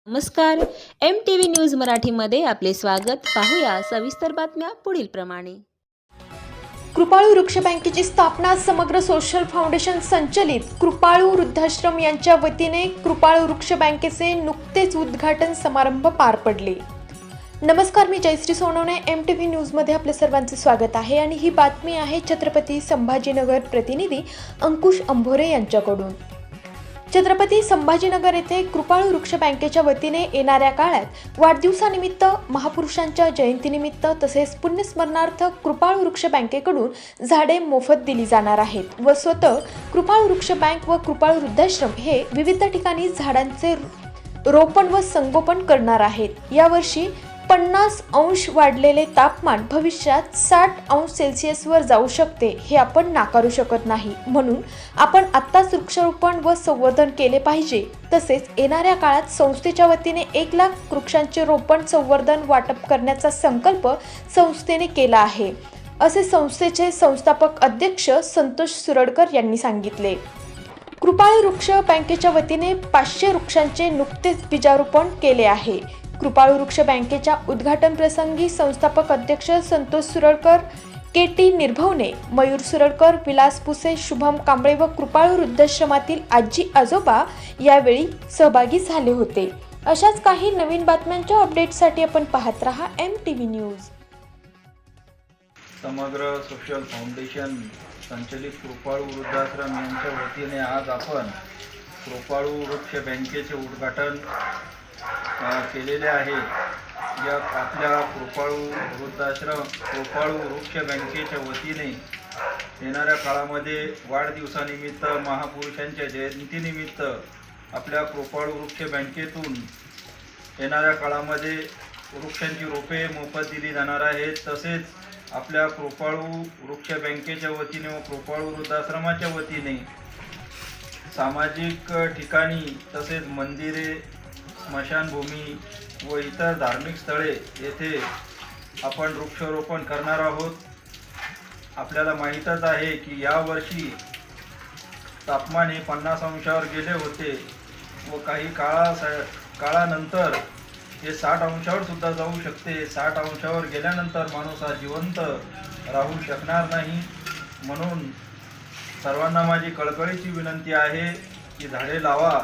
नमस्कार. MTV news मराठीमध्ये आपले स्वागत. पाहूया सविस्तर बातम्या पुढील प्रमाणे. कृपाळू वृक्ष बँकेची स्थापना समग्र सोशल फाउंडेशन संचलित कृपाळू वृद्धाश्रम यांच्या वतीने कृपाळू वृक्ष बँकेचे नुकतेच उद्घाटन समारंभ पार पडले. नमस्कार, मी जयश्री सोनवणे. MTV न्यूजमध्ये आपले सर्वांचे स्वागत आहे आणि ही बातमी आहे छत्रपती संभाजीनगर प्रतिनिधी अंकुश अंभोरे यांच्याकडून. छत्रपती संभाजीनगर येथे कृपाळू वृक्ष बँकेच्या वतीने येणाऱ्या काळात वाढदिवसानिमित्त, महापुरुषांच्या जयंतीनिमित्त तसेच पुण्यस्मरणार्थ कृपाळू वृक्ष बँकेकडून झाडे मोफत दिली जाणार आहेत व स्वतः कृपाळू वृक्ष बँक व कृपाळू वृद्धाश्रम हे विविध ठिकाणी झाडांचे रोपण व संगोपन करणार आहेत. यावर्षी 50 अंश वाढलेले तापमान भविष्यात 60 अंश सेल्सिअसवर जाऊ शकते हे आपण नाकारू शकत नाही. म्हणून आपण आत्ताच वृक्षारोपण व संवर्धन केले पाहिजे. तसेच येणाऱ्या काळात संस्थेच्या वतीने 1 लाख वृक्षांचे रोपण संवर्धन वाटप करण्याचा संकल्प संस्थेने केला आहे, असे संस्थेचे संस्थापक अध्यक्ष संतोष सुरडकर यांनी सांगितले. कृपाळू वृक्ष बँकेच्या वतीने 500 वृक्षांचे नुकतेच बीजारोपण केले आहे. कृपाळू वृक्ष बँकेच्या उद्घाटन प्रसंगी संस्थापक अध्यक्ष संतोष सुरडकर, KT निर्भवने, मयूर सुरडकर, विलास पुसे, शुभम कांबळे व कृपाळू वृद्धाश्रमातील आजी आजोबा यावेळी सहभागी झाले होते. अशाच काही नवीन बातम्यांच्या अपडेटसाठी आपण पाहत रहा MTV न्यूज. समग्र सोशल फाउंडेशन संचलित कृपाळू वृद्धाश्रम यांच्या वतीने आज आपण कृपाळू वृक्ष बँकेचे उद्घाटन केलेले आहे. या आपल्या कृपाळू वृक्ष बँकेच्या वतीने येणाऱ्या काळामध्ये वाढदिवसानिमित्त, महापुरुषांच्या जयंतीनिमित्त आपल्या कृपाळू वृक्ष बँकेतून येणाऱ्या काळामध्ये वृक्षांची रोपे मोफत दिली जाणार आहेत. तसेच आपल्या कृपाळू वृक्ष बँकेच्या वतीने व कृपाळू वृद्धाश्रमाच्या वतीने सामाजिक ठिकाणी तसेच मंदिरे, स्मशानभूमी व इतर धार्मिक स्थळे येथे आपण वृक्षारोपण करणार आहोत. आपल्याला माहीतच आहे की यावर्षी तापमान हे 50 अंशावर गेले होते व काही काळानंतर हे 60 अंशावर सुद्धा जाऊ शकते. 60 अंशावर गेल्यानंतर माणूस हा जिवंत राहू शकणार नाही. म्हणून सर्वांना माझी कळकळीची विनंती आहे की झाडे लावा,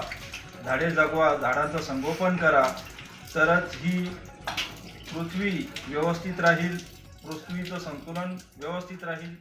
झाडे जगवा, झाडांचं संगोपन करा. तरच ही पृथ्वी व्यवस्थित राहील, पृथ्वीचं संतुलन व्यवस्थित राहील.